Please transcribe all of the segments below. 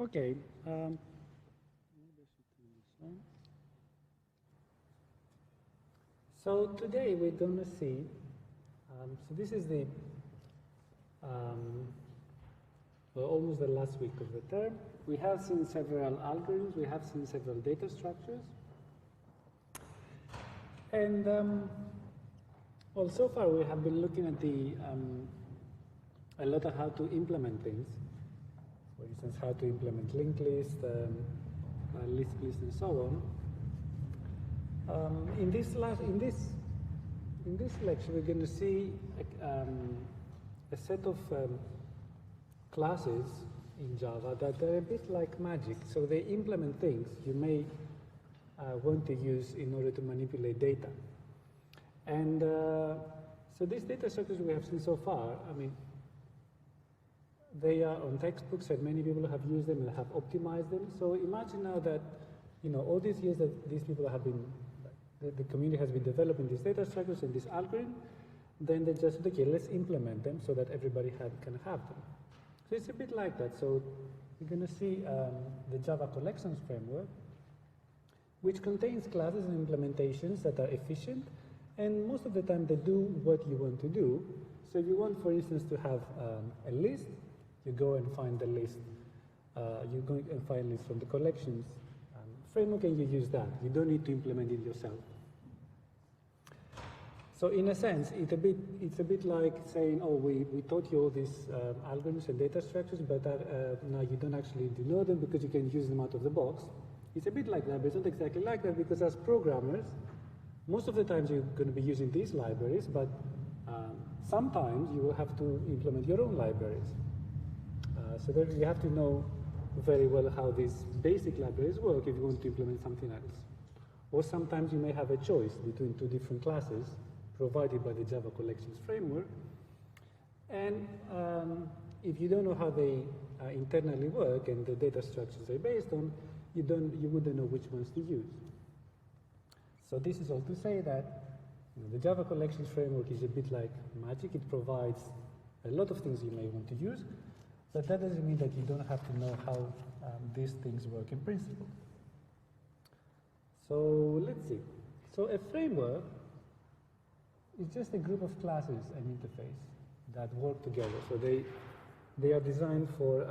Okay. Maybe I should turn this on. So today we're going to see, so this is the, well, almost the last week of the term. We have seen several algorithms, we have seen several data structures. And well, so far we have been looking at a lot of how to implement things. For instance, how to implement linked list, list, and so on. In this lecture, we're going to see a set of classes in Java that are a bit like magic. So they implement things you may want to use in order to manipulate data. And so these data structures we have seen so far, I mean, they are on textbooks and many people have used them and have optimized them. So imagine now that, all these years that these people have been, the community has been developing these data structures and this algorithm, then they just, okay, let's implement them so that everybody can have them. So it's a bit like that. So we're going to see the Java collections framework, which contains classes and implementations that are efficient, and most of the time they do what you want to do. So if you want, for instance, to have a list, you go and find the list. You go and find lists from the collections framework, and you use that. You don't need to implement it yourself. So in a sense, it's a bit like saying, oh, we taught you all these algorithms and data structures, but now you don't actually know them because you can use them out of the box. It's a bit like that, but it's not exactly like that, because as programmers, most of the times you're going to be using these libraries, but sometimes you will have to implement your own libraries. So that you have to know very well how these basic libraries work if you want to implement something else. Or sometimes you may have a choice between two different classes provided by the Java collections framework. And if you don't know how they internally work and the data structures are based on, you wouldn't know which ones to use. So this is all to say that the Java collections framework is a bit like magic. It provides a lot of things you may want to use, but that doesn't mean that you don't have to know how these things work in principle. So let's see. So a framework is just a group of classes and interface that work together. So they are designed for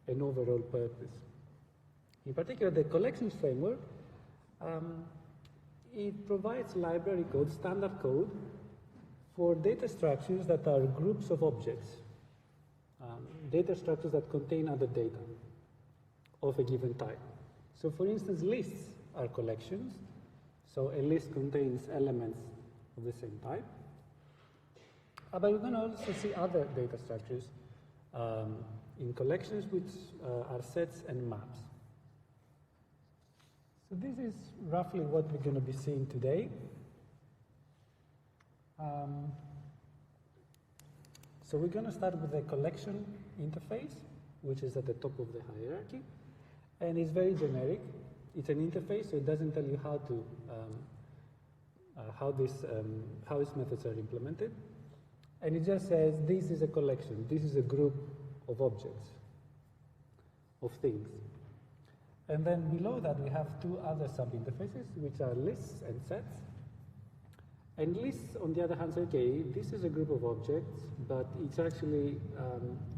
an overall purpose. In particular, the collections framework, it provides library code, standard code, for data structures that are groups of objects. Data structures that contain other data of a given type. So for instance, lists are collections. So a list contains elements of the same type. But we're going to also see other data structures in collections, which are sets and maps. So this is roughly what we're going to be seeing today. So we're going to start with the collection interface, which is at the top of the hierarchy, and it's very generic. It's an interface, so it doesn't tell you how to how its methods are implemented, and it just says this is a collection, this is a group of objects, of things. And then below that we have two other sub-interfaces, which are lists and sets. And lists, on the other hand, say, okay, this is a group of objects, but it's actually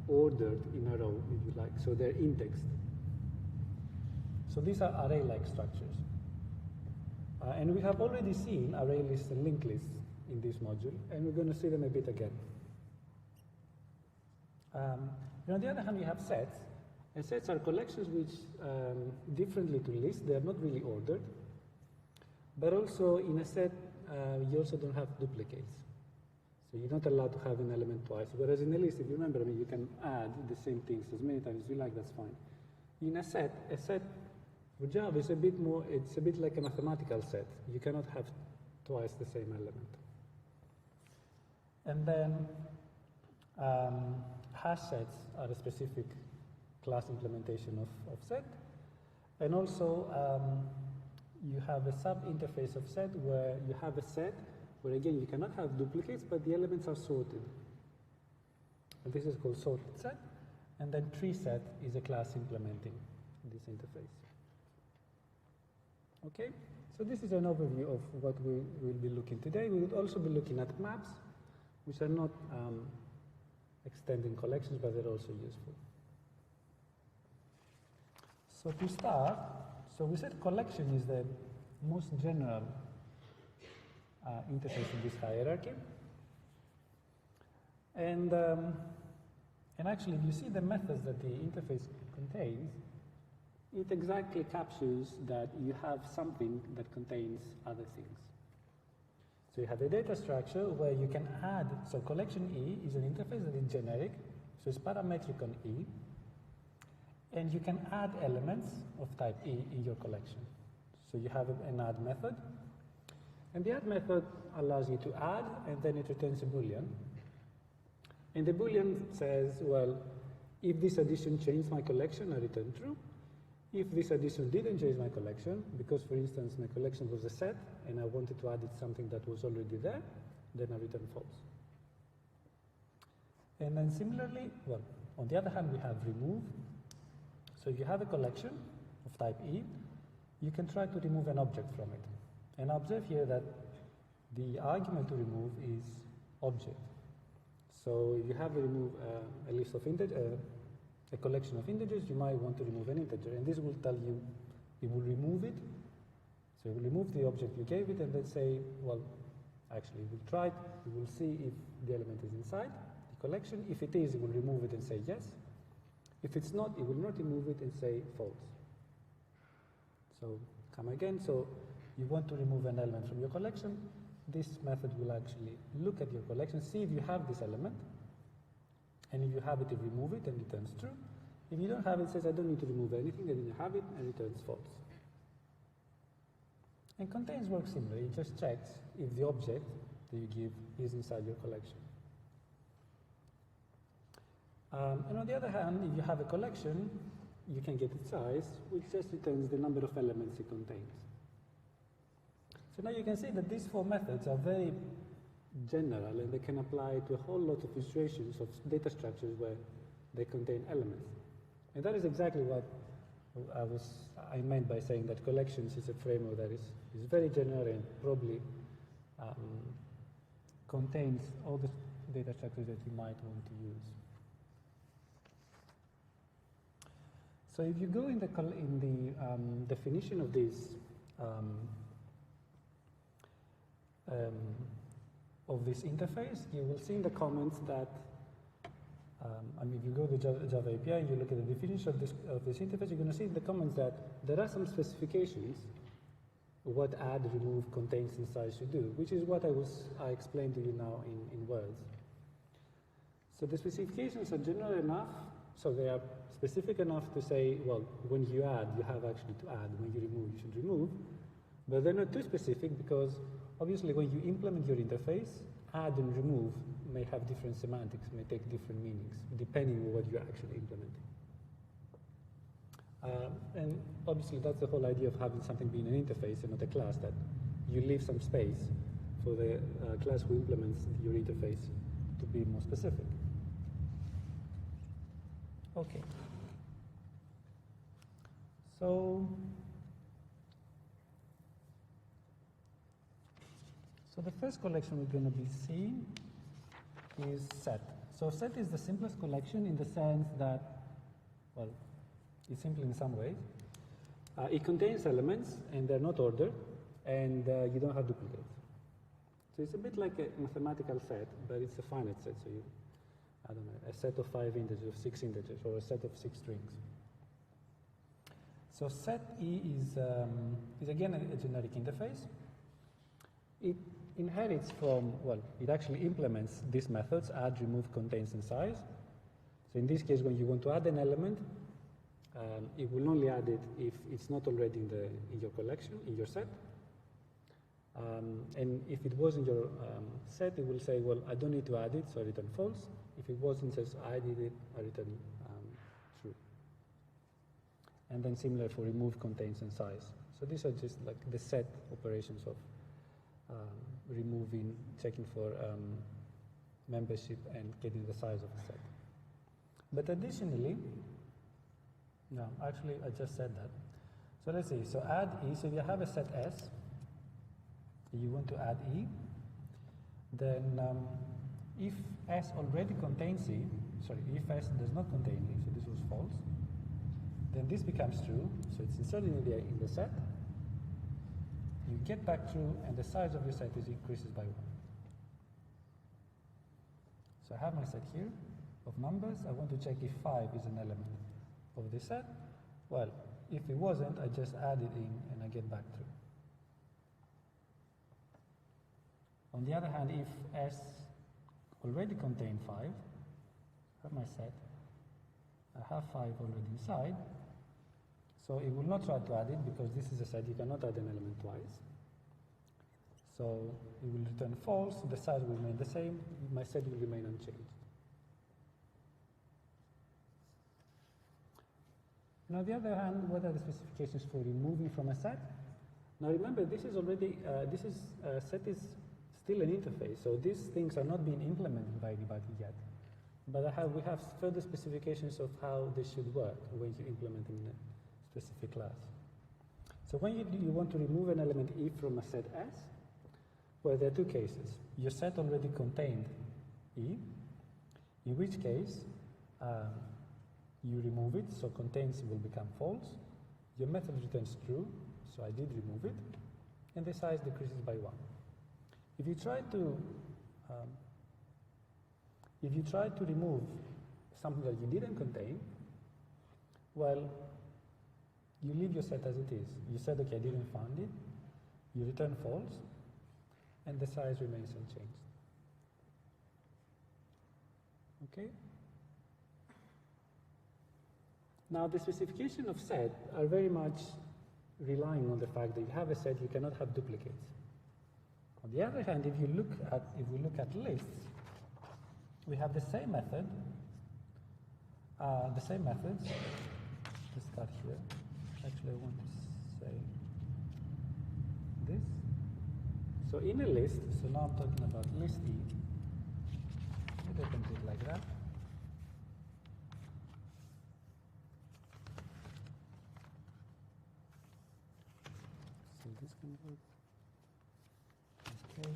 ordered in a row, if you like, so they're indexed. So these are array-like structures. And we have already seen array lists and linked lists in this module, and we're going to see them a bit again. And on the other hand, we have sets. And sets are collections which, differently to lists, they are not really ordered, but also in a set, you also don't have duplicates. So you're not allowed to have an element twice. Whereas in a list, if you remember, I mean, you can add the same things as many times as you like, that's fine. In a set for Java is a bit more, it's a bit like a mathematical set. You cannot have twice the same element. And then hash sets are a specific class implementation of set. And also, you have a sub-interface of set where you have a set where, again, you cannot have duplicates, but the elements are sorted. And this is called sorted set. And then treeSet is a class implementing this interface. Okay, so this is an overview of what we will be looking today. We will also be looking at maps, which are not extending collections, but they're also useful. So to start, so we said collection is the most general interface in this hierarchy. And actually, if you see the methods that the interface contains, it exactly captures that you have something that contains other things. So you have a data structure where you can add, so collection E is an interface that is generic, so it's parametric on E, and you can add elements of type E in your collection. So you have an add method, and the add method allows you to add, and then it returns a Boolean. And the Boolean says, well, if this addition changed my collection, I return true. If this addition didn't change my collection, because for instance my collection was a set and I wanted to add it something that was already there, then I return false. And then similarly, well, on the other hand, we have remove. So if you have a collection of type E, you can try to remove an object from it. And observe here that the argument to remove is object. So if you have to remove a list of integers, a collection of integers, you might want to remove an integer, and this will tell you, it will remove it. So it will remove the object you gave it, and then say, well, actually, it will try it, it will see if the element is inside the collection. If it is, it will remove it and say yes. If it's not, it will not remove it and say false. So come again, so you want to remove an element from your collection, this method will actually look at your collection, see if you have this element, and if you have it, it remove it and returns true. If you don't have it, it says I don't need to remove anything, and then you have it and returns false. And contains works similarly, it just checks if the object that you give is inside your collection. And on the other hand, if you have a collection, you can get its size, which just returns the number of elements it contains. So now you can see that these four methods are very general, and they can apply to a whole lot of situations of data structures where they contain elements. And that is exactly what I meant by saying that collections is a framework that is very general and probably contains all the data structures that you might want to use. So if you go in the definition of this interface, you will see in the comments that, if you go to the Java API and you look at the definition of this interface, you're going to see in the comments that there are some specifications what add, remove, contains, and size should do, which is what I explained to you now in words. So the specifications are general enough, so they are specific enough to say, well, when you add, you have actually to add. When you remove, you should remove. But they're not too specific because obviously when you implement your interface, add and remove may have different semantics, may take different meanings, depending on what you're actually implementing. And obviously that's the whole idea of having something being an interface and not a class, that you leave some space for the class who implements your interface to be more specific. Okay. So the first collection we're going to be seeing is set. So set is the simplest collection in the sense that, well, it's simple in some ways. It contains elements and they're not ordered, and you don't have duplicates. So it's a bit like a mathematical set, but it's a finite set. So I don't know, a set of 5 integers, of 6 integers, or a set of 6 strings. So set E is again a generic interface. It inherits from, well, it actually implements these methods, add, remove, contains, and size. So in this case, when you want to add an element, it will only add it if it's not already in your collection, in your set. And if it was in your set, it will say, well, I don't need to add it, so I return false. If it wasn't, it says I did it, I return true. And then similar for remove, contains, and size. So these are just like the set operations of removing, checking for membership, and getting the size of the set. But additionally, no, actually I just said that. So let's see, so add E, so if you have a set S, you want to add E, then if S already contains E, sorry, if S does not contain E, so this was false, then this becomes true, so it's inserted in the set, you get back true, and the size of your set increases by 1. So I have my set here of numbers. I want to check if 5 is an element of this set. Well, if it wasn't, I just add it in and I get back true. On the other hand, if S already contained 5, I have my set, I have 5 already inside, so it will not try to add it because this is a set, you cannot add an element twice. So it will return false, the size will remain the same, my set will remain unchanged. And on the other hand, what are the specifications for removing from a set? Now remember, this is already, set is still an interface, so these things are not being implemented by anybody yet. But we have further specifications of how this should work when you implement in a specific class. So when you want to remove an element E from a set S, well, there are two cases. Your set already contained E, in which case you remove it, so contains will become false. Your method returns true, so I did remove it, and the size decreases by 1. If you try to remove something that you didn't contain, well, you leave your set as it is. You said, okay, I didn't find it. You return false, and the size remains unchanged. Okay? Now, the specification of set are very much relying on the fact that you have a set, you cannot have duplicates. On the other hand, if we look at lists, we have the same method, let's start here. Actually, I want to say this. So in a list, so now I'm talking about list E. Maybe I can do it like that. So this can work. Okay.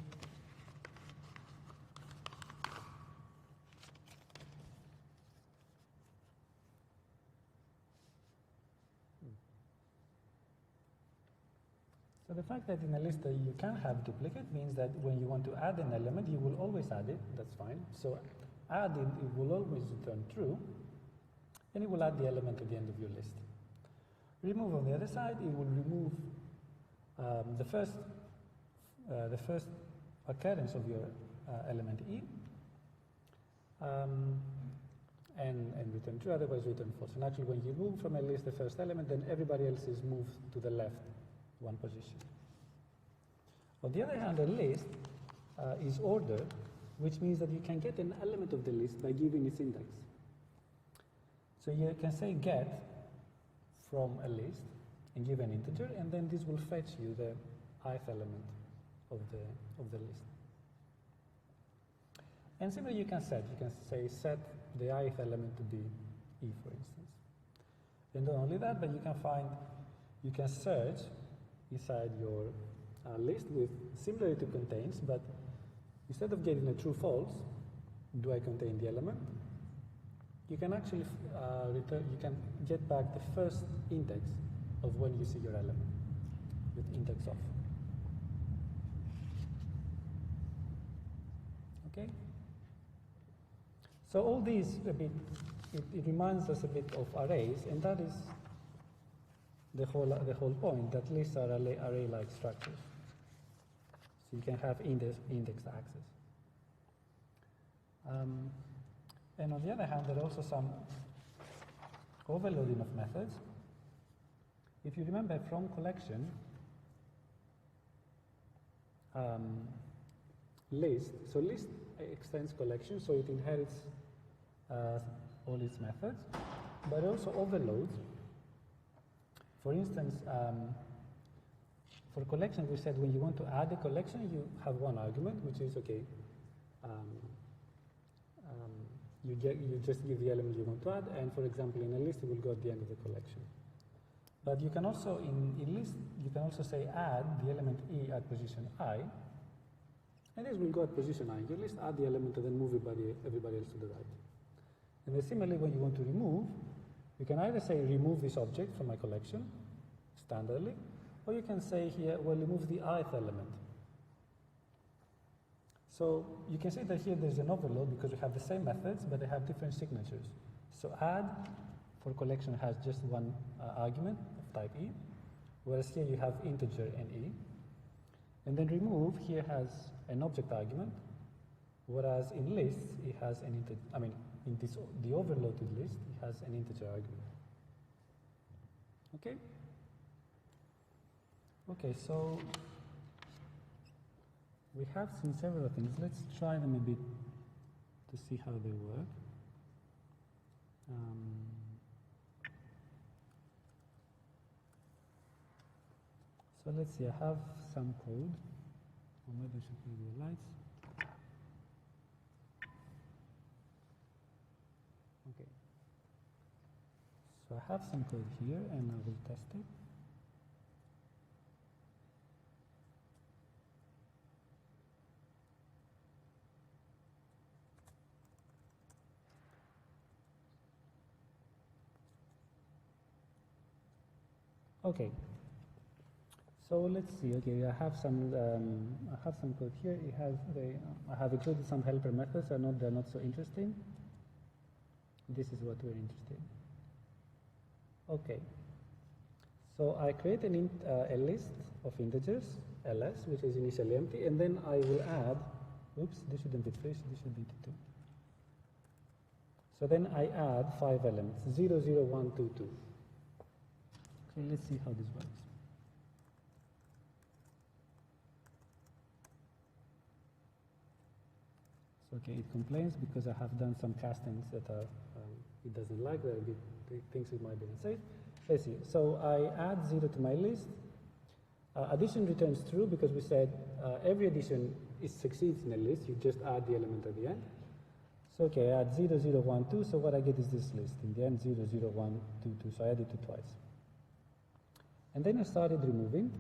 So the fact that in a list you can have duplicate means that when you want to add an element, you will always add it, that's fine. So add it will always return true, and it will add the element at the end of your list. Remove on the other side, it will remove the first occurrence of your element E, and return true, otherwise return false. And actually when you move from a list the first element, then everybody else is moved to the left one position. On the other hand, a list is ordered, which means that you can get an element of the list by giving its index. So you can say get from a list and give an integer, and then this will fetch you the ith element of the list. And similarly, you can say set the ith element to be E, for instance. And not only that, but you can search inside your list with similarly to contains, but instead of getting a true false, do I contain the element? You can actually you can get back the first index of when you see your element with index of. Okay? So all these it reminds us a bit of arrays, and that is the whole point, that lists are array-like structures. So you can have indexed access. And on the other hand, there are also some overloading of methods. If you remember from collection, list extends collection, so it inherits all its methods, but also overloads. For instance, for collection, we said when you want to add a collection, you have one argument, which is, okay, you just give the element you want to add, and for example, in a list, it will go at the end of the collection. But you can also, in list, you can also say add the element E at position I, and this will go at position I in your list, add the element, and then move everybody else to the right. And then similarly, when you want to remove, you can either say remove this object from my collection, standardly, or you can say here, well, remove the ith element. So you can see that here there's an overload because we have the same methods, but they have different signatures. So add for collection has just one argument of type E, whereas here you have integer and E. And then remove here has an object argument, whereas in lists it has an integer. I mean, in the overloaded list it has an integer argument. Okay. Okay, so we have seen several things. Let's try them a bit to see how they work. So let's see, I have some code. Or maybe I should put the lights. Okay. So I have some code here and I will test it. Okay, so let's see. Okay, I have some code here. I have included some helper methods. They're not so interesting. This is what we're interested in. Okay, so I create a list of integers, ls, which is initially empty, and then I will add. Oops, this shouldn't be 3. This should be 2. So then I add 5 elements: 0, 0, 1, 2, 2. Okay, let's see how this works. So, okay, it complains because I have done some castings that are, it doesn't like, that it thinks it might be unsafe. Let's see. So I add 0 to my list. Addition returns true because we said every addition succeeds in a list. You just add the element at the end. So, okay, I add 0, 0, 1, 2. So what I get is this list. In the end, 0, 0, 1, 2, 2. So I added 2 twice. And then I started removing.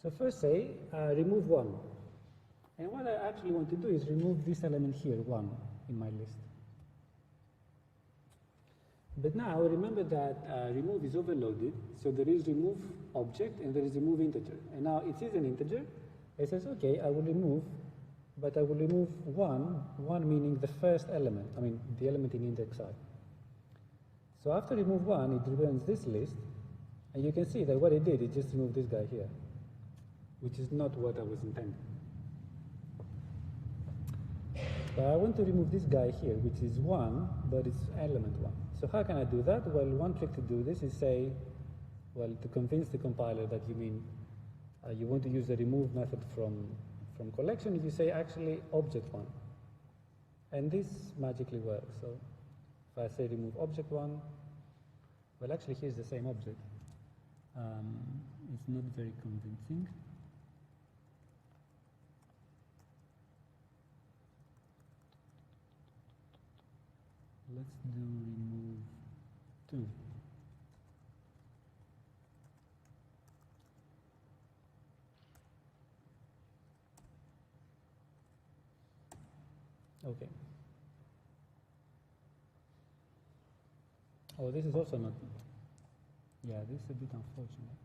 So first say, remove 1. And what I actually want to do is remove this element here, 1, in my list. But now remember that remove is overloaded, so there is remove object and there is remove integer. And now it is an integer. It says, okay, I will remove, but I will remove 1 meaning the first element, I mean the element in index I. So after remove 1, it returns this list. And you can see that what it did, it just removed this guy here, which is not what I was intending. But I want to remove this guy here, which is 1, but it's element 1. So how can I do that? Well, one trick to do this is say, well, to convince the compiler that you mean you want to use the remove method from collection, you say actually object 1. And this magically works. So if I say remove object 1, well, actually here's the same object. It's not very convincing. Let's do remove 2. Okay. Oh, this is also not. Yeah, this is a bit unfortunate.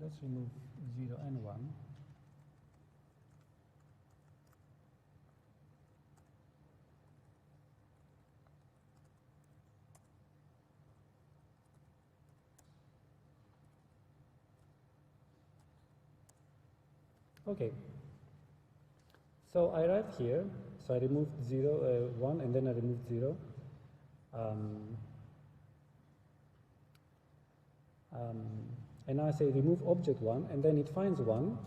Let's remove 0 and 1. Okay, so I arrived here, so I removed 1 and then I removed 0. And now I say remove object 1, and then it finds 1,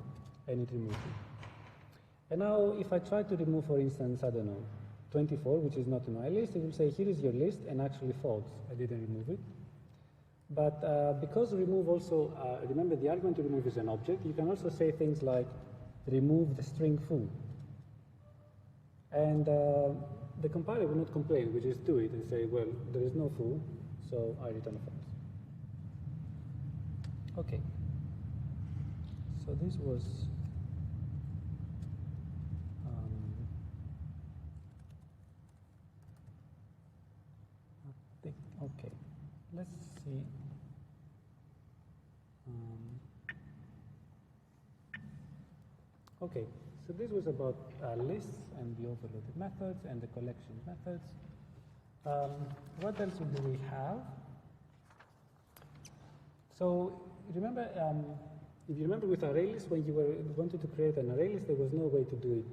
and it removes it. And now if I try to remove, for instance, I don't know, 24, which is not in my list, it will say here is your list, and actually false. I didn't remove it. But because remove also, remember the argument to remove is an object, you can also say things like remove the string foo. And the compiler will not complain, we just do it and say, well, there is no foo, so I return a false. Okay. So this was okay. Let's see. Okay, so this was about lists and the overloaded methods and the collection methods. What else do we have? So remember, if you remember with array lists, when you wanted to create an array list, there was no way to do it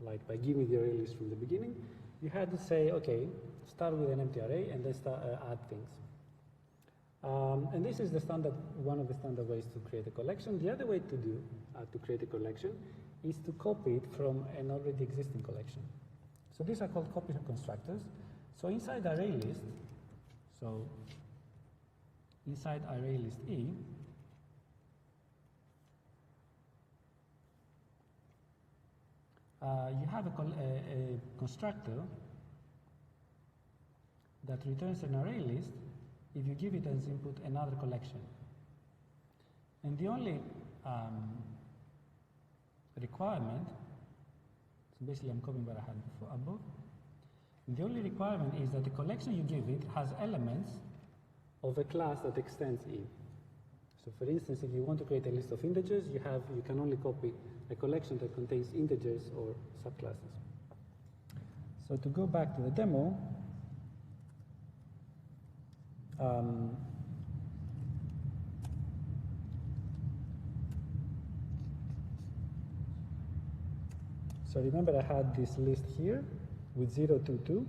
like by giving the array list from the beginning. You had to say, okay, start with an empty array and then add things. And this is the standard, one of the standard ways to create a collection. The other way to do to create a collection is to copy it from an already existing collection. So these are called copies of constructors. So inside array list, inside array list E, you have a constructor that returns an array list if you give it as input another collection. And the only requirement, so basically I'm copying what I had before above, the only requirement is that the collection you give it has elements of a class that extends E. So for instance, if you want to create a list of integers, you can only copy a collection that contains integers or subclasses. So to go back to the demo, so remember I had this list here with 0 to 2,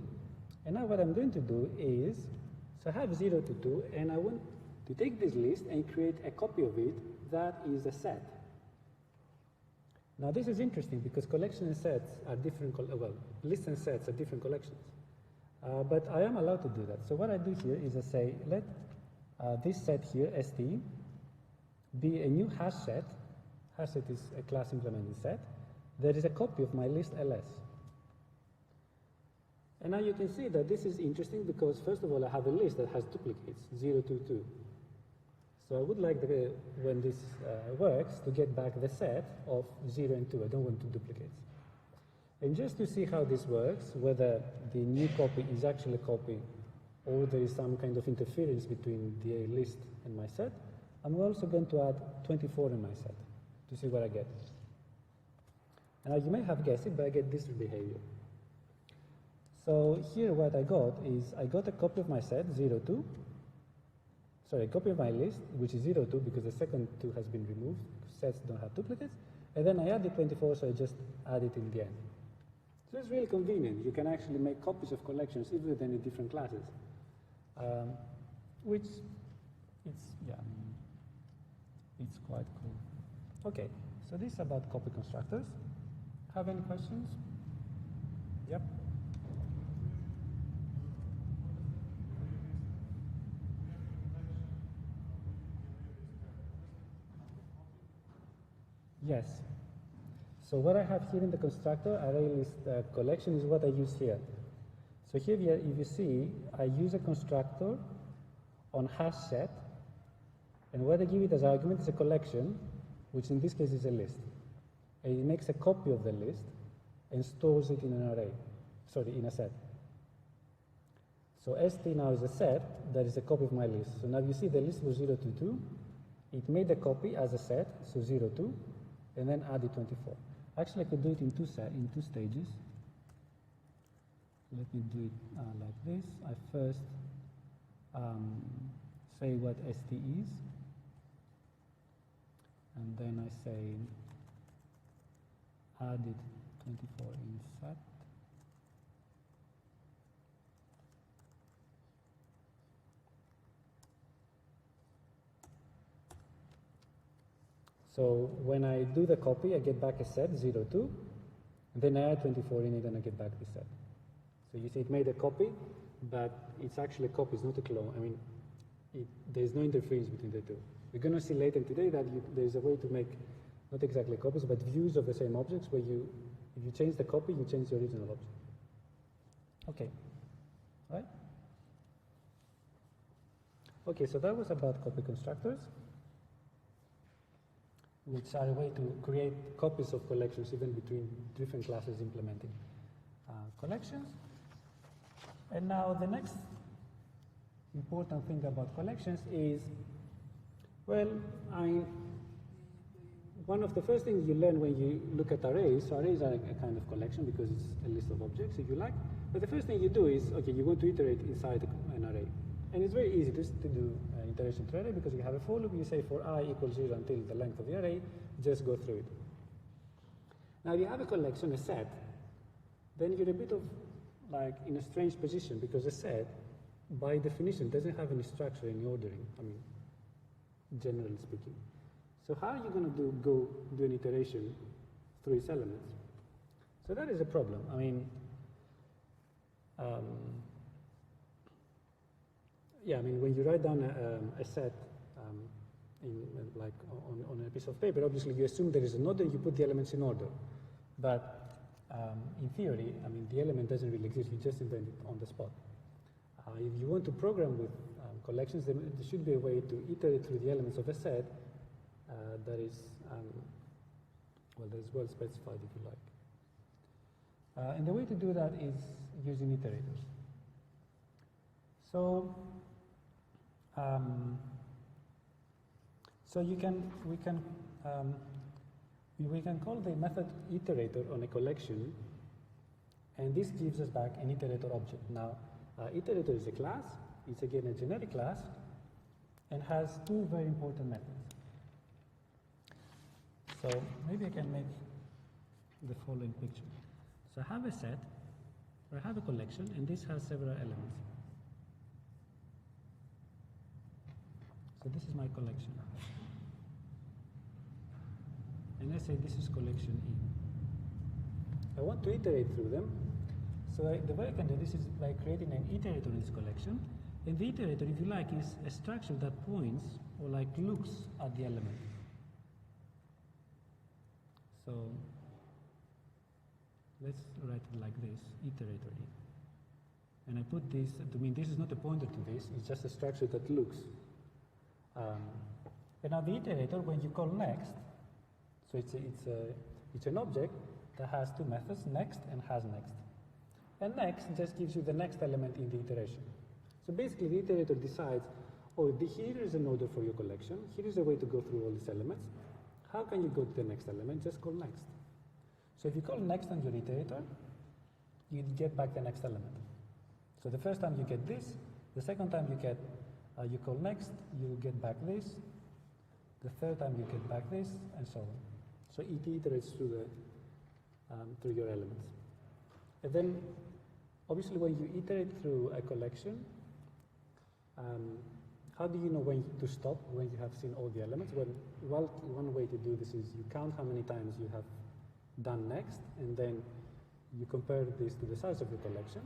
and now what I'm going to do is, so I have 0 to 2, and I want to take this list and create a copy of it that is a set. Now this is interesting because collections and sets are different, well, lists and sets are different collections. But I am allowed to do that. So what I do here is I say, let this set here, st, be a new hash set. Hash set is a class implemented set. There is a copy of my list ls. And now you can see that this is interesting because first of all I have a list that has duplicates, 0 to 2. So I would like, when this works, to get back the set of 0 and 2. I don't want two duplicates. And just to see how this works, whether the new copy is actually a copy or there is some kind of interference between the list and my set, I'm also going to add 24 in my set to see what I get. And you may have guessed it, but I get this behavior. So here what I got is I got a copy of my set, 0, 2. Sorry, a copy of my list, which is 0, 2, because the second 2 has been removed. Sets don't have duplicates. And then I added 24, so I just add it in the end. So it's really convenient. You can actually make copies of collections even within the different classes, which it's quite cool. Okay, so this is about copy constructors. Have any questions? Yep. Yes. So what I have here in the constructor, array list collection, is what I use here. So here, if you see, I use a constructor on hash set, and what I give it as argument is a collection, which in this case is a list. And it makes a copy of the list and stores it in an array, sorry, in a set. So st now is a set that is a copy of my list. So now you see the list was 0 to 2. It made a copy as a set, so 0, 2, and then added 24. Actually, I could do it in two stages. Let me do it like this. I first say what st is, and then I say added 24 in set. So when I do the copy, I get back a set, 0, 2, and then I add 24 in it and I get back the set. So you see it made a copy, but it's actually a copy, it's not a clone. I mean, there's no interference between the two. We're going to see later today that there's a way to make, not exactly copies, but views of the same objects where if you change the copy, you change the original object. Okay, right? Okay, so that was about copy constructors, which are a way to create copies of collections even between different classes implementing collections. And now the next important thing about collections is, well, one of the first things you learn when you look at arrays, so arrays are a kind of collection because it's a list of objects, if you like. But the first thing you do is, okay, you want to iterate inside an array. And it's very easy to do iteration to array because you have a for loop, you say for I equals 0 until the length of the array, just go through it. Now if you have a collection, a set, then you're a bit of like in a strange position because a set, by definition, doesn't have any structure, any ordering, I mean, generally speaking. So how are you going to go do an iteration through its elements? So that is a problem. I mean, yeah, I mean, when you write down a set like on a piece of paper, obviously you assume there is an order, you put the elements in order. But in theory, I mean, the element doesn't really exist, you just invent it on the spot. If you want to program with collections, there should be a way to iterate through the elements of a set that is well specified, if you like. And the way to do that is using iterators. So, we can call the method iterator on a collection, and this gives us back an iterator object. Now, iterator is a class. It's again a generic class, and has two very important methods. So maybe I can make the following picture. So I have a set, or I have a collection, and this has several elements. So this is my collection. And let's say this is collection E. I want to iterate through them. So the way I can do this is by creating an iterator in this collection. And the iterator, if you like, is a structure that points or like looks at the element. So let's write it like this, iterator E. And I put this, to mean this is not a pointer to this, it's just a structure that looks. And now the iterator, when you call next, so it's an object that has two methods, next and has next. And next just gives you the next element in the iteration. So basically the iterator decides, oh, here is an order for your collection, here is a way to go through all these elements. How can you go to the next element? Just call next. So if you call next on your iterator, you get back the next element. So the first time you get this, the second time you get, you call next, you get back this, the third time you get back this, and so on. So it iterates through your elements. And then, obviously, when you iterate through a collection, how do you know when to stop, when you have seen all the elements? Well, one way to do this is you count how many times you have done next, and then you compare this to the size of the collection.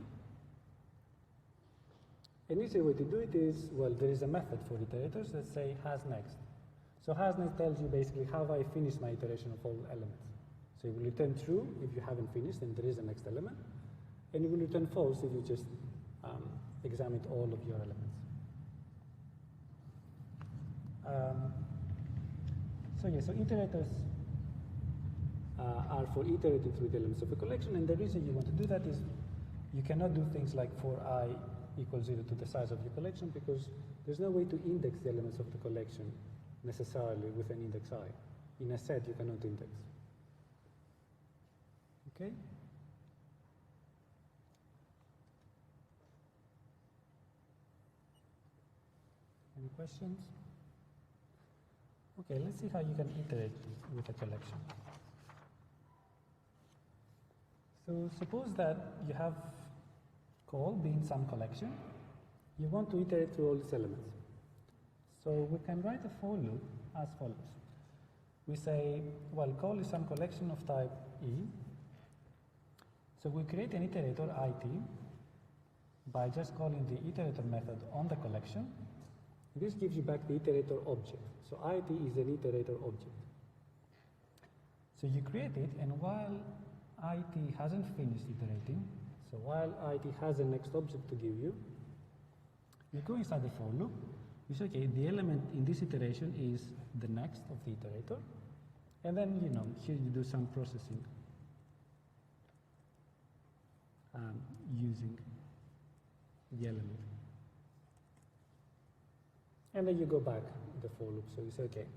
An easy way to do it is, well, there is a method for iterators that say has next. So has next tells you basically how I finish my iteration of all elements. So it will return true if you haven't finished and there is a next element, and it will return false if you just examined all of your elements. So iterators are for iterating through the elements of a collection, and the reason you want to do that is you cannot do things like for I equals 0 to the size of your collection, because there's no way to index the elements of the collection necessarily with an index I. In a set, you cannot index. Okay? Any questions? Okay, let's see how you can iterate with a collection. So suppose that you have call being some collection. You want to iterate through all these elements. So we can write a for loop as follows. we say, well, call is some collection of type E. So we create an iterator it by just calling the iterator method on the collection. This gives you back the iterator object. So it is an iterator object. So you create it, and while it hasn't finished iterating, so while it has a next object to give you, you go inside the for loop. You say, okay, the element in this iteration is the next of the iterator, and then here you do some processing using the element, and then you go back the for loop. So you say, okay.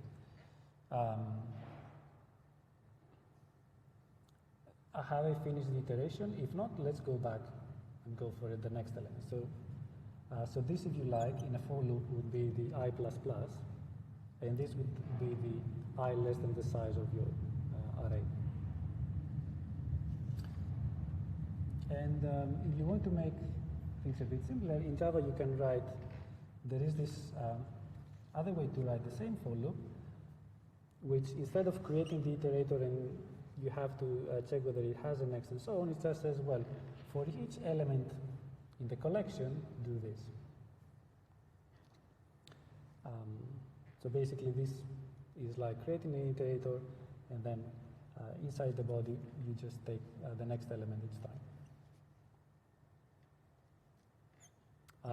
Have I finished the iteration? If not, let's go back and go for the next element. So this, if you like, in a for loop would be the I++, and this would be the I less than the size of your array. And if you want to make things a bit simpler, in Java you can write, there is this other way to write the same for loop, which instead of creating the iterator and you have to check whether it has an next and so on, it just says, well, for each element in the collection, do this. So basically this is like creating an iterator, and then inside the body you just take the next element each time.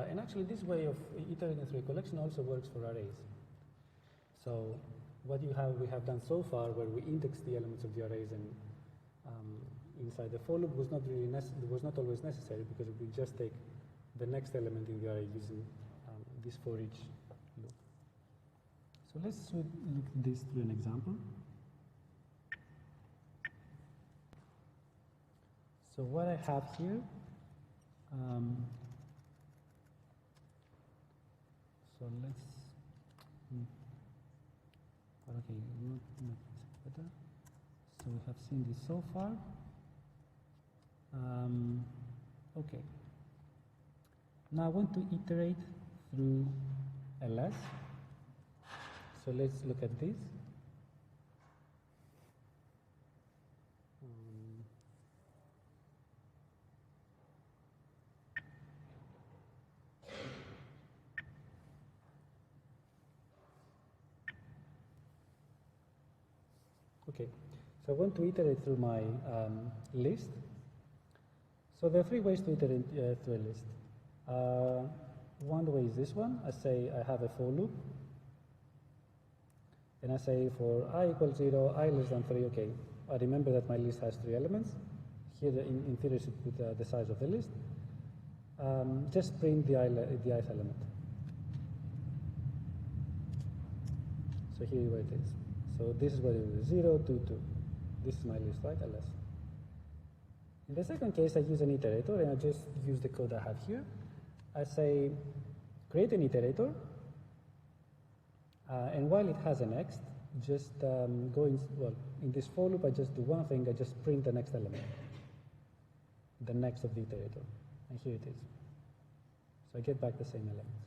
And actually this way of iterating through a collection also works for arrays. So what we have done so far, where we index the elements of the arrays and inside the for loop was not always necessary, because we just take the next element in the array using this for each loop. So let's look at this through an example. So what I have here, so let's. Okay, not better. So we have seen this so far. Okay. Now I want to iterate through ls. So let's look at this. Okay, so I want to iterate through my list. So there are three ways to iterate through a list. One way is this one. I say I have a for loop, and I say for I equals 0, I less than 3, okay. I remember that my list has 3 elements. Here in theory I should put the size of the list. Just print the ith element. So here where it is. So this is what it is, 0, 2, 2. This is my list, right, ls. In the second case, I use an iterator, and I just use the code I have here. I say, create an iterator, and while it has a next, just go in, well, in this for loop, I just do one thing, I just print the next element, the next of the iterator, and here it is. So I get back the same elements.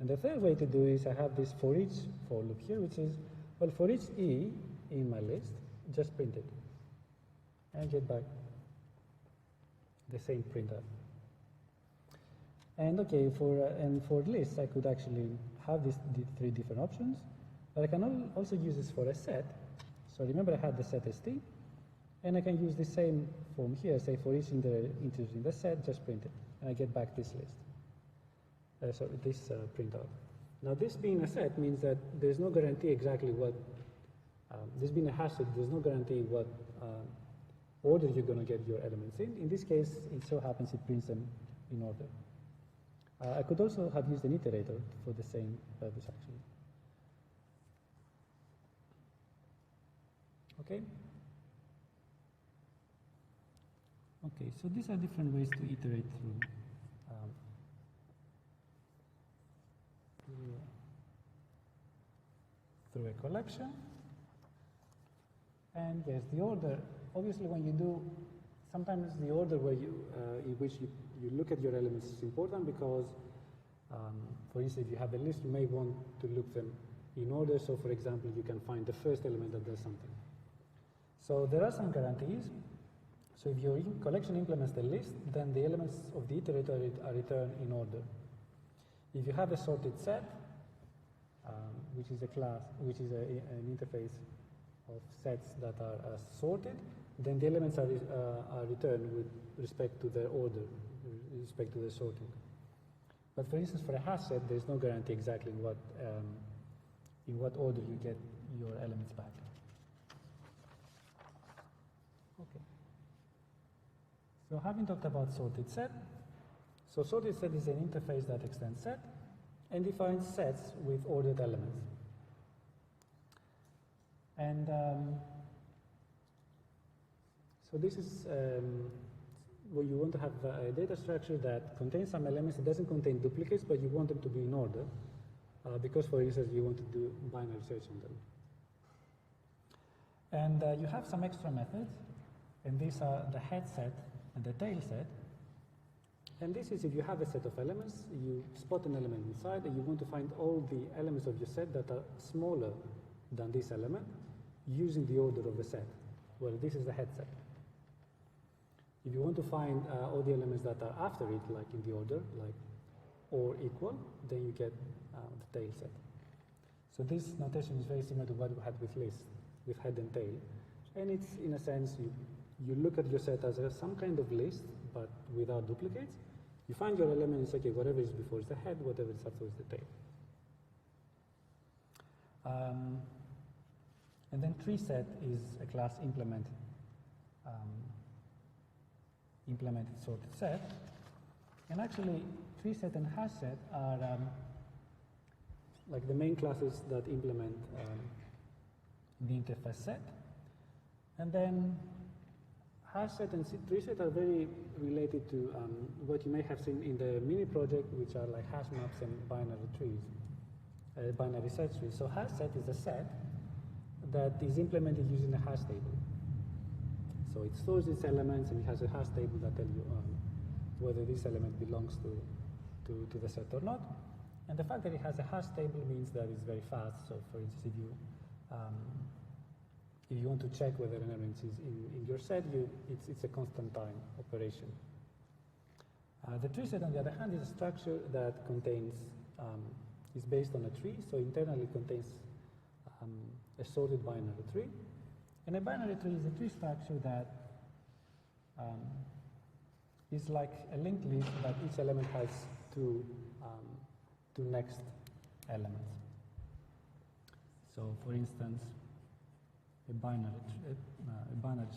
And the third way to do is I have this for each for loop here, which is, well, for each E in my list, just print it. And get back the same printer. And okay, for lists, I could actually have the 3 different options, but I can also use this for a set. So remember I had the set st, and I can use the same form here, say for each integer in the set, just print it, and I get back this list. This printout. Now this being a set means that there's no guarantee exactly what, this being a hash set, there's no guarantee what order you're going to get your elements in. In this case, it so happens it prints them in order. I could also have used an iterator for the same purpose actually. Okay? Okay, so these are different ways to iterate through a collection. And yes, the order, obviously when you do, sometimes the order where in which you look at your elements is important, because for instance, if you have a list, you may want to look them in order. So for example, you can find the first element that does something. So there are some guarantees. So if your collection implements the list, then the elements of the iterator are returned in order. If you have a sorted set, which is a class, which is an interface of sets that are sorted, then the elements are returned with respect to their order, with respect to the sorting. But for instance, for a hash set, there's no guarantee exactly in what order you get your elements back. Okay. So having talked about sorted set, so sorted set is an interface that extends set and defines sets with ordered elements. And so this is where you want to have a data structure that contains some elements. It doesn't contain duplicates, but you want them to be in order because, for instance, you want to do binary search on them. And you have some extra methods, and these are the head set and the tail set. And this is if you have a set of elements, you spot an element inside, and you want to find all the elements of your set that are smaller than this element using the order of the set. Well, this is the head set. If you want to find all the elements that are after it, like in the order, like or equal, then you get the tail set. So this notation is very similar to what we had with list, with head and tail. And it's, in a sense, you look at your set as some kind of list, but without duplicates. You find your element, it's okay, whatever is before is the head, whatever is after is the tail. And then tree set is a class implemented sorted set. And actually, tree set and hash set are like the main classes that implement the interface set. And then hash set and tree set are very related to what you may have seen in the mini project, which are like hash maps and binary trees, binary search trees. So hash set is a set that is implemented using a hash table. So it stores its elements and it has a hash table that tells you whether this element belongs to the set or not. And the fact that it has a hash table means that it's very fast. So for instance, if you want to check whether an element is in your set, it's a constant time operation. The tree set, on the other hand, is a structure that contains, is based on a tree, so internally contains a sorted binary tree. And a binary tree is a tree structure that is like a linked list, but each element has two next elements. So for instance, a binary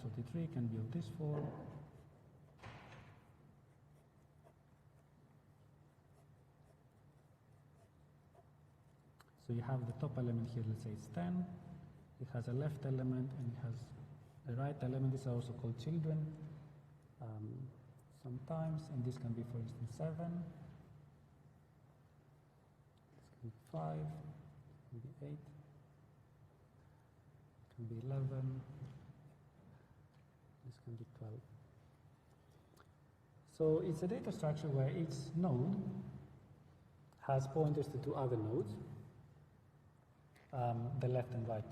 sorted tree can be of this form. So you have the top element here, let's say it's 10. It has a left element and it has a right element. These are also called children sometimes, and this can be, for instance, 7. This can be 5, can be 8. Can be 11, this can be 12. So it's a data structure where each node has pointers to two other nodes, the left and right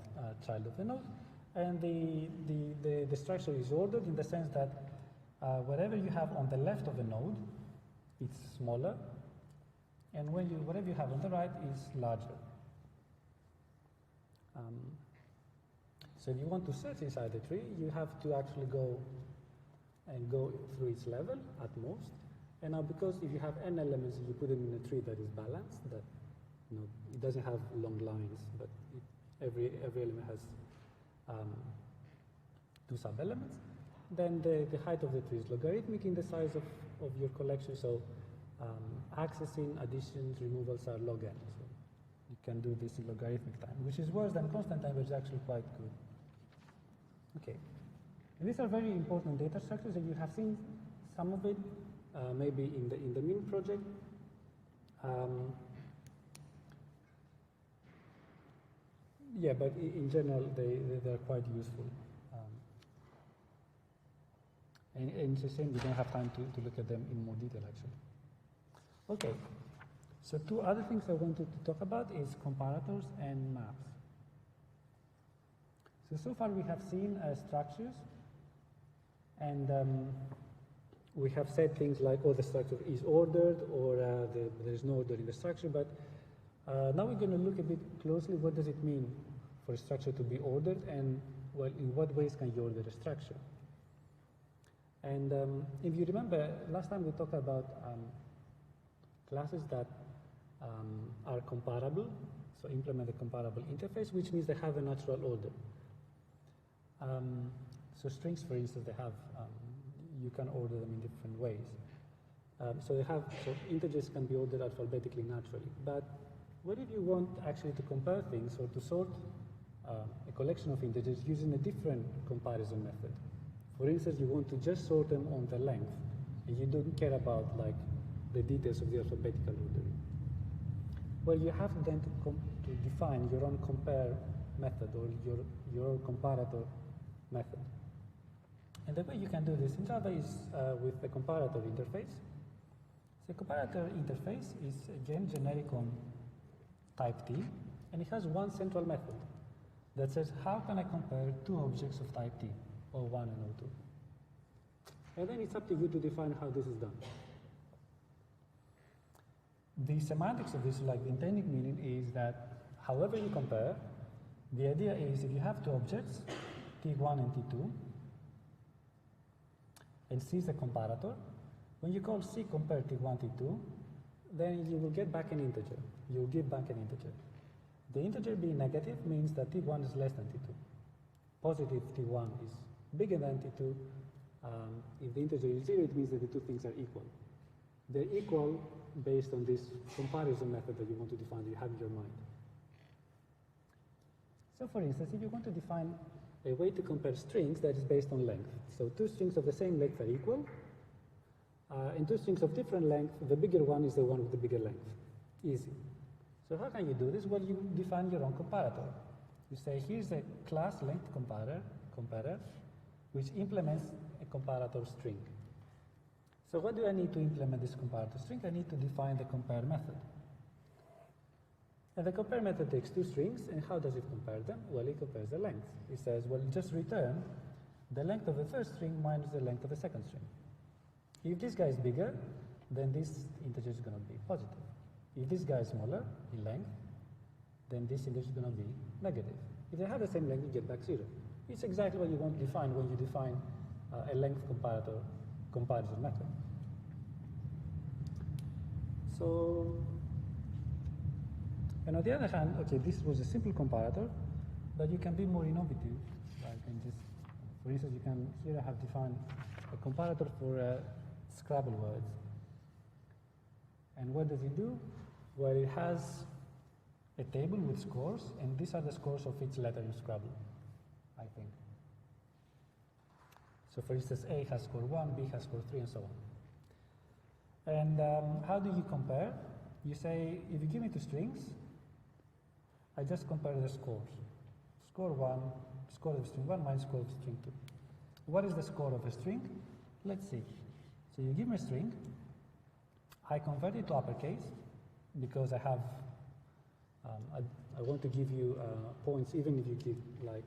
child of the node, and the structure is ordered in the sense that whatever you have on the left of a node, it's smaller, and whatever you have on the right is larger. So if you want to search inside the tree, you have to actually go through its level at most. And now, because if you have n elements, you put them in a tree that is balanced, that it doesn't have long lines, but every element has two sub-elements. Then the height of the tree is logarithmic in the size of your collection. So accessing, additions, removals are log n. So you can do this in logarithmic time, which is worse than constant time, but it's actually quite good. Okay, and these are very important data structures, and you have seen some of it maybe in the mini project. Yeah, but in general, they're quite useful. And it's a shame we don't have time to look at them in more detail, actually. Okay, So two other things I wanted to talk about is comparators and maps. So far we have seen structures, and we have said things like, oh, the structure is ordered, or there is no order in the structure, but now we're going to look a bit closely, what does it mean for a structure to be ordered, and well, in what ways can you order a structure? And if you remember, last time we talked about classes that are comparable, so implement a comparable interface, which means they have a natural order. So strings, for instance, they have, you can order them in different ways. So integers can be ordered alphabetically naturally. But what if you want actually to compare things or to sort a collection of integers using a different comparison method? For instance, you want to just sort them on the length, and you don't care about like the details of the alphabetical ordering. Well, you have then to define your own compare method or your own comparator method. And the way you can do this in Java is with the comparator interface. So comparator interface is again generic on type T, and it has one central method that says how can I compare two objects of type T, O1 and O2. And then it's up to you to define how this is done. The semantics of this, like the intended meaning, is that however you compare, the idea is if you have two objects, T1 and T2, and C is the comparator, when you call C compare T1, T2, then you will get back an integer. You will give back an integer. The integer being negative means that T1 is less than T2. Positive T1 is bigger than T2. If the integer is 0, it means that the two things are equal. They're equal based on this comparison method that you want to define, that you have in your mind. So for instance, if you want to define a way to compare strings that is based on length. So two strings of the same length are equal, and two strings of different length, the bigger one is the one with the bigger length. Easy. So how can you do this? Well, you define your own comparator. You say, here's a class length comparer, which implements a comparator string. So what do I need to implement this comparator string? I need to define the compare method. And the compare method takes two strings, and how does it compare them? Well, it compares the length. It says, well, just return the length of the first string minus the length of the second string. If this guy is bigger, then this integer is going to be positive. If this guy is smaller in length, then this integer is going to be negative. If they have the same length, you get back 0. It's exactly what you want to define when you define a length comparator comparison method. So, and on the other hand, okay, this was a simple comparator, but you can be more innovative. Like, and just, for instance, you can here I have defined a comparator for Scrabble words. And what does it do? Well, it has a table with scores, and these are the scores of each letter in Scrabble, I think. So for instance, A has score 1, B has score 3, and so on. And how do you compare? You say, if you give me two strings, I just compare the scores. Score 1, score of string 1 minus score of string 2. What is the score of a string? Let's see. So you give me a string, I convert it to uppercase, because I have, I want to give you points even if you give like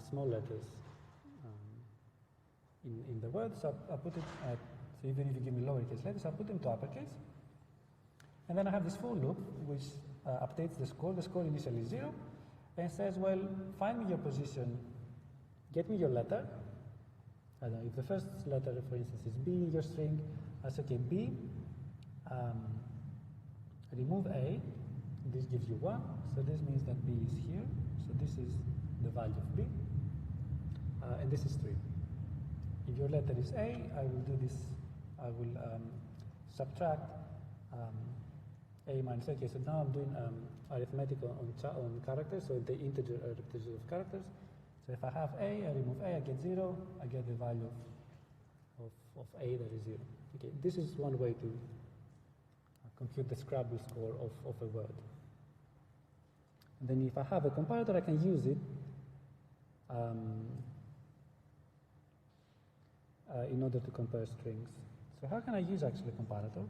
small letters in the word, so I put it at, so even if you give me lowercase letters, I put them to uppercase. And then I have this for loop which updates the score. The score initially is 0, and says, well, find me your position, get me your letter. I don't know, if the first letter, for instance, is B, your string, I say, okay, B, remove A, this gives you 1, so this means that B is here, so this is the value of B, and this is 3. If your letter is A, I will do this, I will subtract A minus A. Okay, so now I'm doing arithmetic on characters, so the integer repetition of characters. So if I have A, I remove A, I get 0, I get the value of A that is 0. Okay, this is one way to compute the Scrabble score of a word. And then if I have a comparator, I can use it in order to compare strings. So how can I use actually a comparator?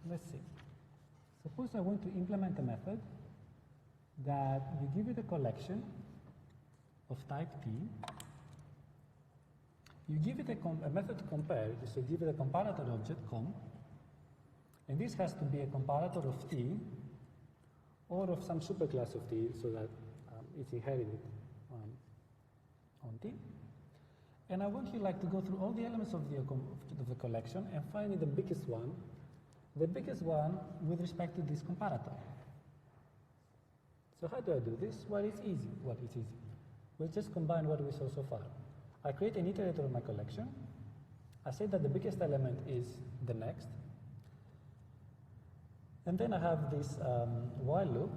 let's see. Suppose I want to implement a method that you give it a collection of type T. You give it a method to compare, so give it a comparator object, com, and this has to be a comparator of T or of some superclass of T so that it's inherited on T. And I want you to go through all the elements of the collection and find the biggest one with respect to this comparator. So how do I do this? Well, it's easy. We'll just combine what we saw so far. I create an iterator of my collection. I say that the biggest element is the next. And then I have this while loop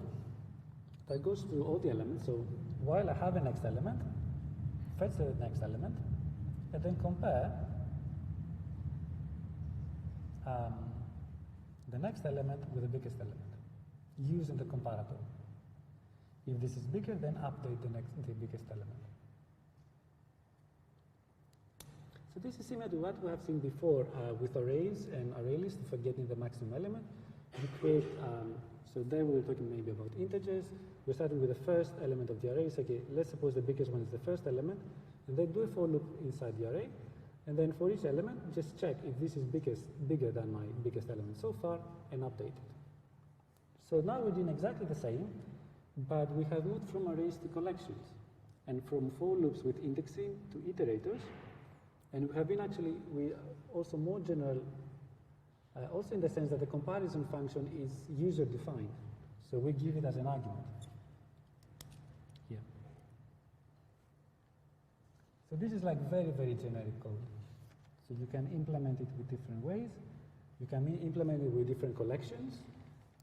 that goes through all the elements. So while I have a next element, fetch the next element, and then compare the next element with the biggest element using the comparator. If this is bigger, then update the biggest element. So this is similar to what we have seen before with arrays and array lists for getting the maximum element. We create, so there we were talking maybe about integers. We're starting with the first element of the array. So, okay, let's suppose the biggest one is the first element, and then do a for loop inside the array. And then for each element, just check if this is bigger than my biggest element so far, and update it. So now we're doing exactly the same, but we have moved from arrays to collections, and from for loops with indexing to iterators. And we have been we also more general, also in the sense that the comparison function is user-defined. So we give it as an argument here. So this is like very, very generic code. So you can implement it with different ways. You can implement it with different collections,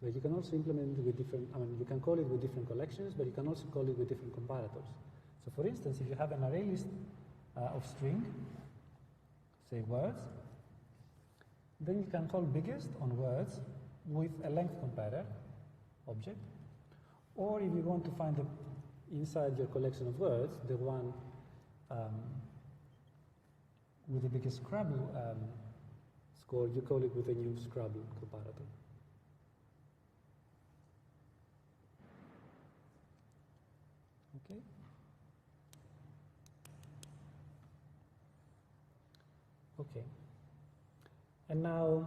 but you can also implement it with different, you can call it with different collections, but you can also call it with different comparators. So for instance, if you have an array list of string, say words, then you can call biggest on words with a length comparer object. Or if you want to find inside your collection of words, the one with the biggest Scrabble score, you call it with a new Scrabble comparator. Okay. Okay. And now,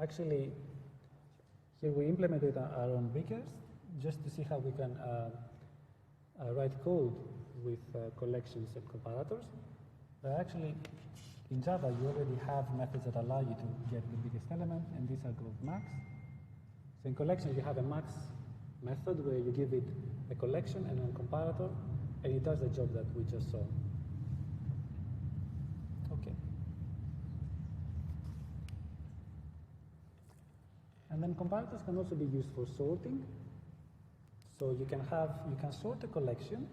actually, here we implemented our own biggest just to see how we can write code with collections and comparators. But actually, in Java, you already have methods that allow you to get the biggest element, and these are called max. So in collections, you have a max method where you give it a collection and a comparator, and it does the job that we just saw. Okay. And then comparators can also be used for sorting. So you can sort a collection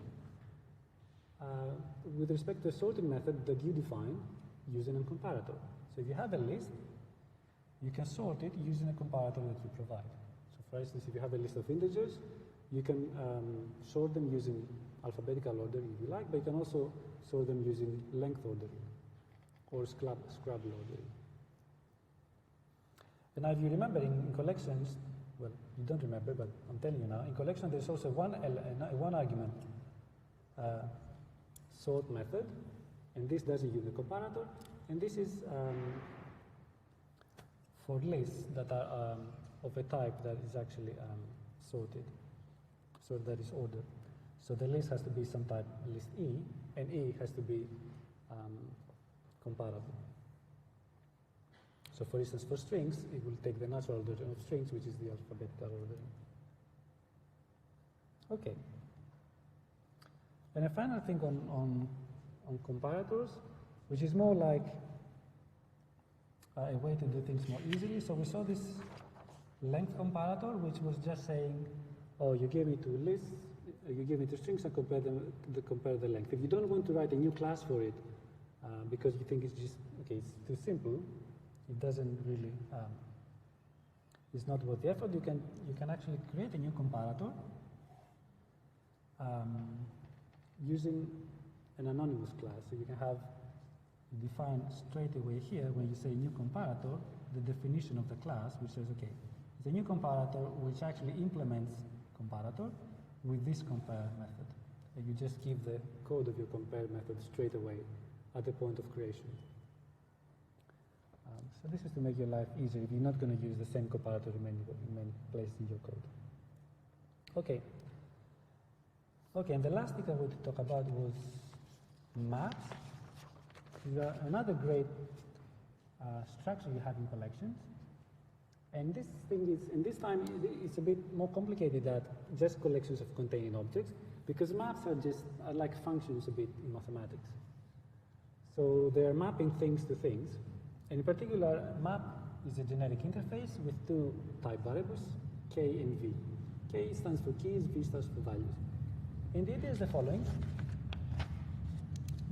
with respect to a sorting method that you define using a comparator. So if you have a list, you can sort it using a comparator that you provide. So for instance, if you have a list of integers, you can sort them using alphabetical order if you like, but you can also sort them using length ordering or Scrabble ordering. And now if you remember in collections, well, you don't remember, but I'm telling you now, in collection there's also one argument sort method, and this doesn't use the comparator, and this is for lists that are of a type that is actually sorted, so that is ordered. So the list has to be some type list E, and E has to be comparable. So for instance, for strings, it will take the natural order of strings, which is the alphabetical order. Okay. And a final thing on comparators, which is more like a way to do things more easily. So we saw this length comparator, which was just saying, oh, you give me two lists, you give me two strings and compare the length. If you don't want to write a new class for it, because you think it's just, okay, it's too simple, it doesn't really, it's not worth the effort, you can actually create a new comparator using an anonymous class. So you can have define straight away here when you say new comparator, the definition of the class, which says, okay, it's a new comparator which actually implements comparator with this compare method. And you just give the code of your compare method straight away at the point of creation. So this is to make your life easier if you're not going to use the same comparator in many places in your code. Okay. Okay, and the last thing I wanted to talk about was maps. Another great structure you have in collections. And this thing is, and this time it's a bit more complicated than just collections of containing objects, because maps are like functions a bit in mathematics. So they're mapping things to things. And in particular, map is a generic interface with two type variables, k and v. K stands for keys, v stands for values. And the idea is the following.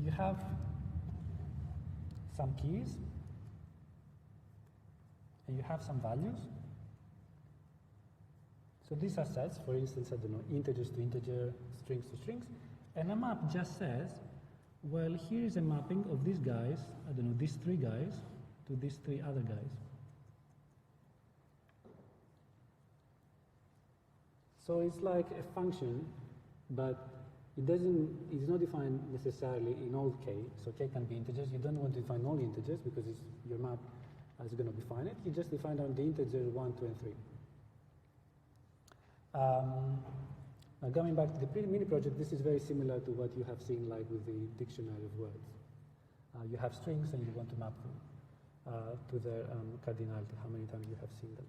You have some keys, and you have some values. So these are sets, for instance, I don't know, integers to integer, strings to strings. And a map just says, well, here is a mapping of these guys, I don't know, these three guys, to these three other guys. So it's like a function, but it's not defined necessarily in all k. So k can be integers. You don't want to define all integers because your map is going to define it. You just define on the integer 1, 2, and 3. Now coming back to the mini project, this is very similar to what you have seen like with the dictionary of words. You have strings and you want to map them to their cardinality, how many times you have seen them.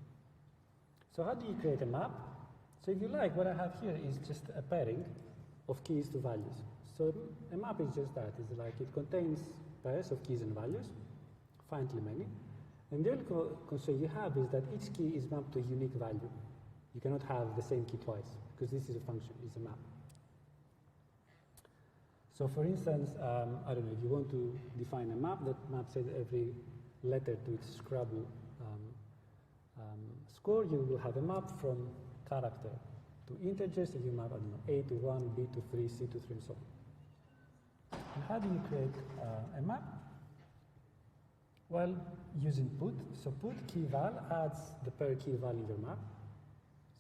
So how do you create a map? So if you like, what I have here is just a pairing of keys to values. So a map is just that. It's like it contains pairs of keys and values, finitely many. And the only constraint you have is that each key is mapped to a unique value. You cannot have the same key twice, because this is a function, it's a map. So for instance, I don't know, if you want to define a map that maps every letter to its Scrabble score, you will have a map from character to integers, and you map, I don't know, A to 1, B to 3, C to 3, and so on. And how do you create a map? Well, using put. So put key val adds the pair key value in your map.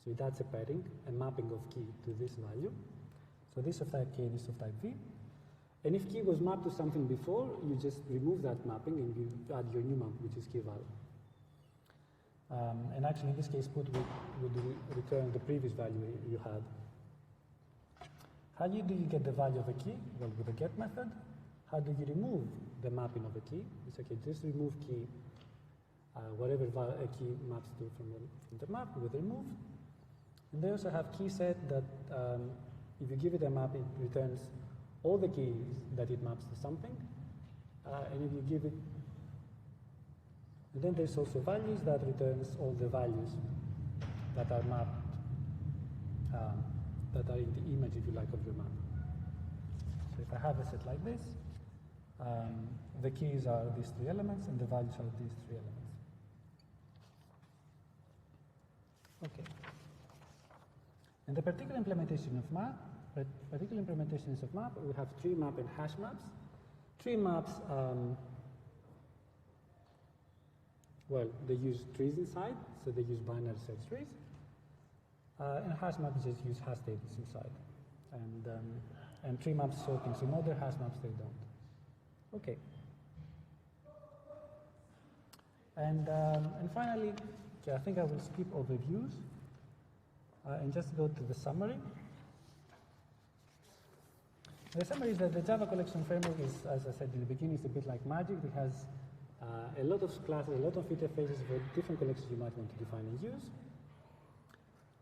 So it adds a pairing, a mapping of key to this value. So this of type k, this of type v. And if key was mapped to something before, you just remove that mapping and you add your new map, which is key val. And actually, in this case, put would return the previous value you had. How do you get the value of a key? Well, with the get method. How do you remove the mapping of a key? It's okay, just remove key, whatever a key maps to from the map with remove. And they also have key set that if you give it a map, it returns all the keys that it maps to something. And if you give it, and then there's also values that returns all the values that are mapped, that are in the image, if you like, of your map. So if I have a set like this, the keys are these three elements and the values are these three elements. Okay. In the particular implementations of map, we have tree map and hash maps. Tree maps, well, they use trees inside, so they use binary search trees. And hash maps just use hash tables inside. And tree maps sort things in order, hash maps they don't. Okay. And finally, okay, I think I will skip overviews and just go to the summary. The summary is that the Java collection framework is, as I said in the beginning, is a bit like magic. It has a lot of classes, a lot of interfaces for different collections you might want to define and use.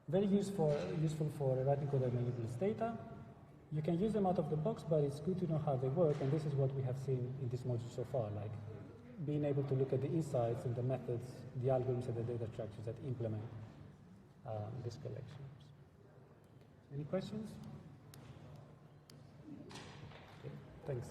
Very useful for writing code that manipulates data. You can use them out of the box, but it's good to know how they work, and this is what we have seen in this module so far, like being able to look at the insights and the methods, the algorithms and the data structures that implement this collection. Any questions? Okay, thanks.